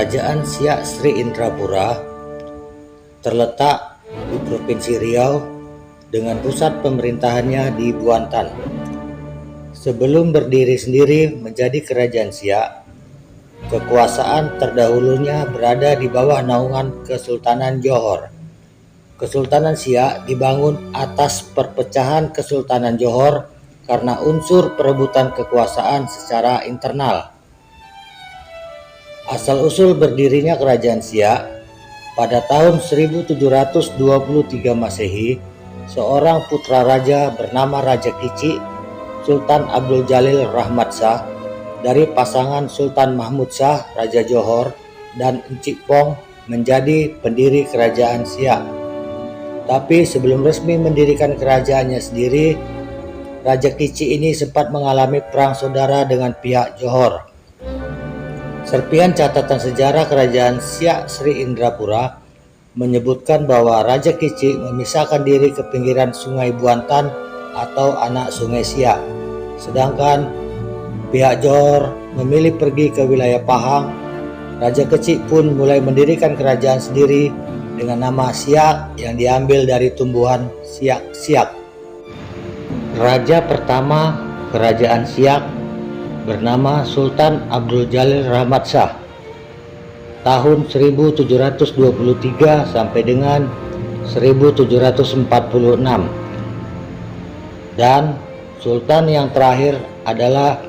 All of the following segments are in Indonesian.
Kerajaan Siak Sri Indrapura terletak di Provinsi Riau dengan pusat pemerintahannya di Buantan. Sebelum berdiri sendiri menjadi Kerajaan Siak, kekuasaan terdahulunya berada di bawah naungan Kesultanan Johor. Kesultanan Siak dibangun atas perpecahan Kesultanan Johor karena unsur perebutan kekuasaan secara internal. Asal-usul berdirinya Kerajaan Siak pada tahun 1723 Masehi, seorang putra raja bernama Raja Kicik, Sultan Abdul Jalil Rahmat Shah, dari pasangan Sultan Mahmud Shah, Raja Johor, dan Encik Pong menjadi pendiri Kerajaan Siak. Tapi sebelum resmi mendirikan kerajaannya sendiri, Raja Kicik ini sempat mengalami perang saudara dengan pihak Johor. Serpihan catatan sejarah Kerajaan Siak Sri Indrapura menyebutkan bahwa Raja Kicik memisahkan diri ke pinggiran Sungai Buantan atau anak Sungai Siak, sedangkan pihak Johor memilih pergi ke wilayah Pahang. Raja Kicik pun mulai mendirikan kerajaan sendiri dengan nama Siak yang diambil dari tumbuhan siak-siak. Raja pertama Kerajaan Siak bernama Sultan Abdul Jalil Rahmat Shah tahun 1723 sampai dengan 1746, dan Sultan yang terakhir adalah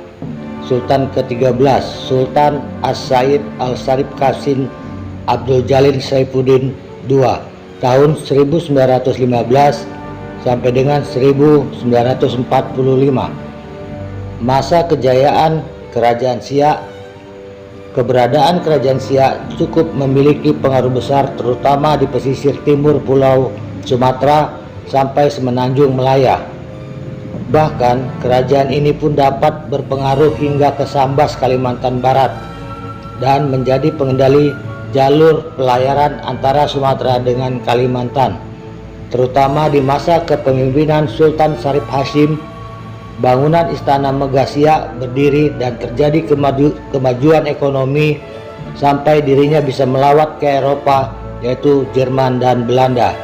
Sultan ke-13 Sultan As-Said Al-Sharif Qasim Abdul Jalil Saifuddin II tahun 1915 sampai dengan 1945. Masa kejayaan Kerajaan Siak. Keberadaan Kerajaan Siak cukup memiliki pengaruh besar terutama di pesisir timur Pulau Sumatera sampai Semenanjung Melaya. Bahkan kerajaan ini pun dapat berpengaruh hingga ke Sambas, Kalimantan Barat, dan menjadi pengendali jalur pelayaran antara Sumatera dengan Kalimantan, terutama di masa kepemimpinan Sultan Syarif Hasyim. Bangunan Istana Megah Siak berdiri dan terjadi kemajuan ekonomi sampai dirinya bisa melawat ke Eropa, yaitu Jerman dan Belanda.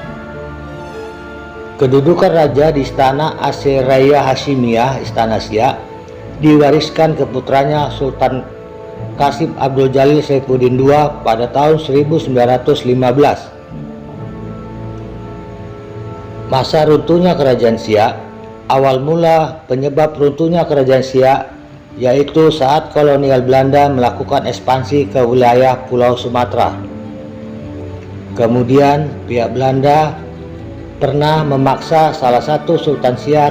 Kedudukan raja di Istana Asyiriyah Hasyimiyah, Istana Siak, diwariskan ke putranya Sultan Qasim Abdul Jalil Saifuddin II pada tahun 1915. Masa runtuhnya Kerajaan Siak. Awal mula penyebab runtuhnya Kerajaan Siak yaitu saat kolonial Belanda melakukan ekspansi ke wilayah Pulau Sumatera. Kemudian pihak Belanda pernah memaksa salah satu Sultan Siak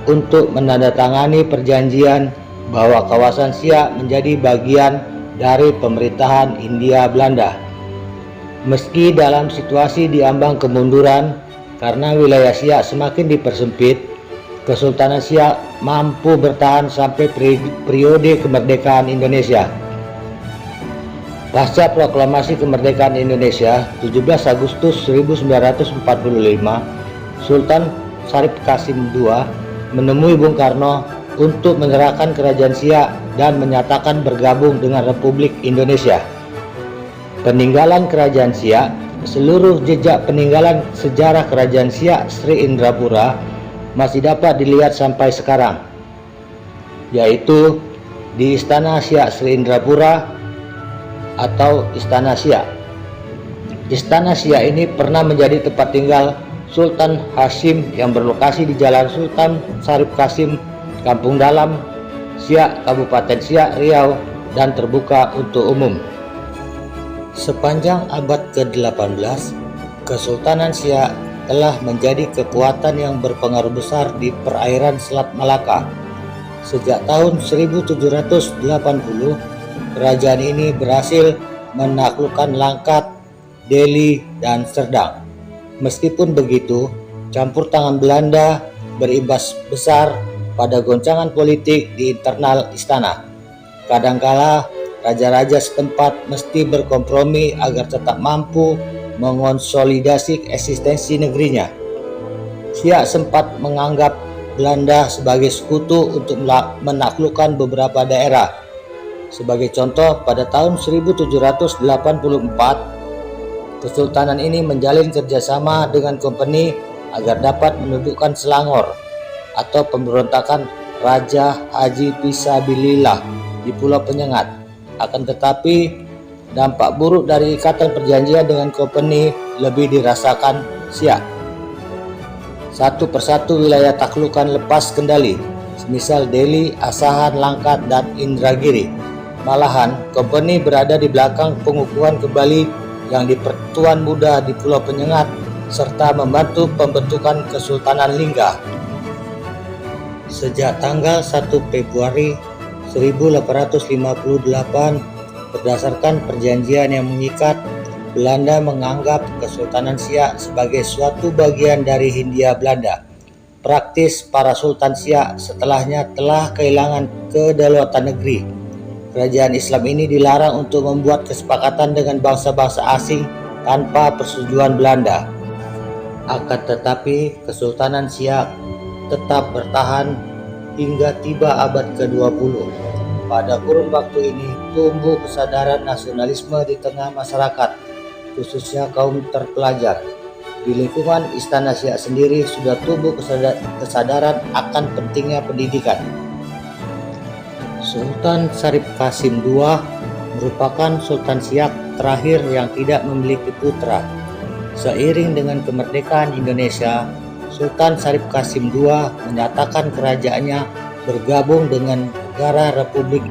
untuk menandatangani perjanjian bahwa kawasan Siak menjadi bagian dari pemerintahan Hindia Belanda. Meski dalam situasi diambang kemunduran karena wilayah Siak semakin dipersempit, Kesultanan Siak mampu bertahan sampai periode kemerdekaan Indonesia. Pasca proklamasi kemerdekaan Indonesia 17 Agustus 1945, Sultan Syarif Qasim II menemui Bung Karno untuk menyerahkan Kerajaan Siak dan menyatakan bergabung dengan Republik Indonesia. Peninggalan Kerajaan Siak. Seluruh jejak peninggalan sejarah Kerajaan Siak Sri Indrapura masih dapat dilihat sampai sekarang, yaitu di Istana Siak Sri Indrapura atau Istana Siak. Istana Siak ini pernah menjadi tempat tinggal Sultan Hasyim yang berlokasi di Jalan Sultan Syarif Qasim, Kampung Dalam, Siak, Kabupaten Siak, Riau, dan terbuka untuk umum. Sepanjang abad ke-18, Kesultanan Siak telah menjadi kekuatan yang berpengaruh besar di perairan Selat Malaka. Sejak tahun 1780, kerajaan ini berhasil menaklukkan Langkat, Delhi, dan Serdang. Meskipun begitu, campur tangan Belanda berimbas besar pada goncangan politik di internal istana. Kadangkala raja-raja setempat mesti berkompromi agar tetap mampu mengonsolidasi eksistensi negerinya. Siak sempat menganggap Belanda sebagai sekutu untuk menaklukkan beberapa daerah Sebagai contoh, pada tahun 1784, kesultanan ini menjalin kerjasama dengan kompeni agar dapat menundukkan Selangor atau pemberontakan Raja Haji Fisabilillah di Pulau Penyengat. Akan tetapi, dampak buruk dari ikatan perjanjian dengan kompeni lebih dirasakan Siak. Satu persatu wilayah taklukan lepas kendali, semisal Delhi, Asahan, Langkat, dan Indragiri. Malahan, kompeni berada di belakang pengukuhan kembali yang di Pertuan Muda di Pulau Penyengat serta membantu pembentukan Kesultanan Lingga. Sejak tanggal 1 Februari 1858, berdasarkan perjanjian yang mengikat, Belanda menganggap Kesultanan Siak sebagai suatu bagian dari Hindia Belanda. Praktis para Sultan Siak setelahnya telah kehilangan kedaulatan negeri. Kerajaan Islam ini dilarang untuk membuat kesepakatan dengan bangsa-bangsa asing tanpa persetujuan Belanda. Akan tetapi, Kesultanan Siak tetap bertahan hingga tiba abad ke-20. Pada kurun waktu ini, tumbuh kesadaran nasionalisme di tengah masyarakat, khususnya kaum terpelajar. Di lingkungan Istana Siak sendiri sudah tumbuh kesadaran akan pentingnya pendidikan. Sultan Syarif Qasim II merupakan Sultan Siak terakhir yang tidak memiliki putra. Seiring dengan kemerdekaan Indonesia, Sultan Syarif Qasim II menyatakan kerajaannya bergabung dengan Negara Republik